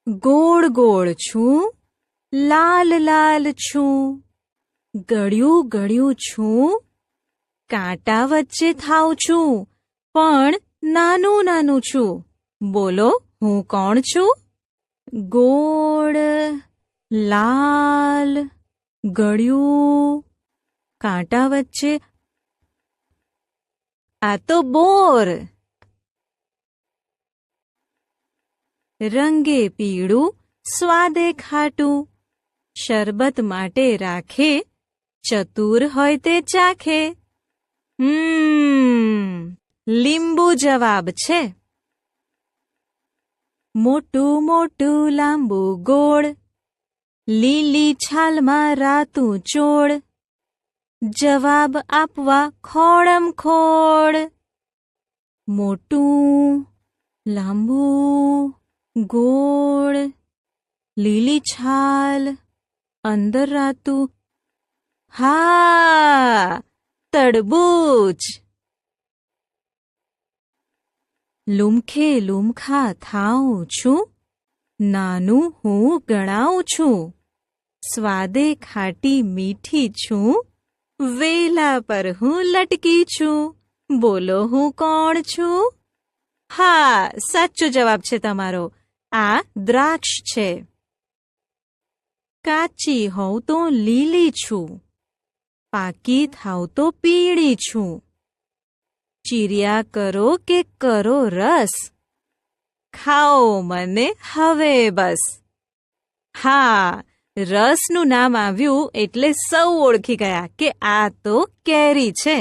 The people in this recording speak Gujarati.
ગોળ ગોળ છું, લાલ લાલ છું, ગળ્યું ગળ્યું છું, કાંટા વચ્ચે થાઉં છું, પણ નાનું નાનું છું. બોલો, હું કોણ છું? ગોળ, લાલ, ગળ્યું, કાંટા વચ્ચે. આ તો બોર. રંગે પીળું, સ્વાદે ખાટું, શરબત માટે રાખે, ચતુર હોય તે ચાખે. લીંબુ જવાબ છે. મોટું મોટું લાંબુ ગોળ, લીલી છાલમાં રાતું ચોળ, જવાબ આપવા ખોડમ ખોડ. મોટું, લાંબુ, ગોળ, લીલી છાલ, અંદર રાતું. હા, તરબૂચ. લુમખે લુમખા થાઉં છું, નાનું હું ગણાવું છું, સ્વાદે ખાટી મીઠી છું, વેલા પર હું લટકી છું. બોલો, હું કોણ છું? હા, સાચો જવાબ છે તમારો. આ દ્રાક્ષ છે. કાચી હોઉં તો લીલી છું, પાકી થાઉં તો પીળી છું, ચીર્યા કરો કે કરો રસ, ખાઓ મને હવે બસ. હા, રસનું નામ આવ્યું એટલે સૌ ઓળખી ગયા કે આ તો કેરી છે.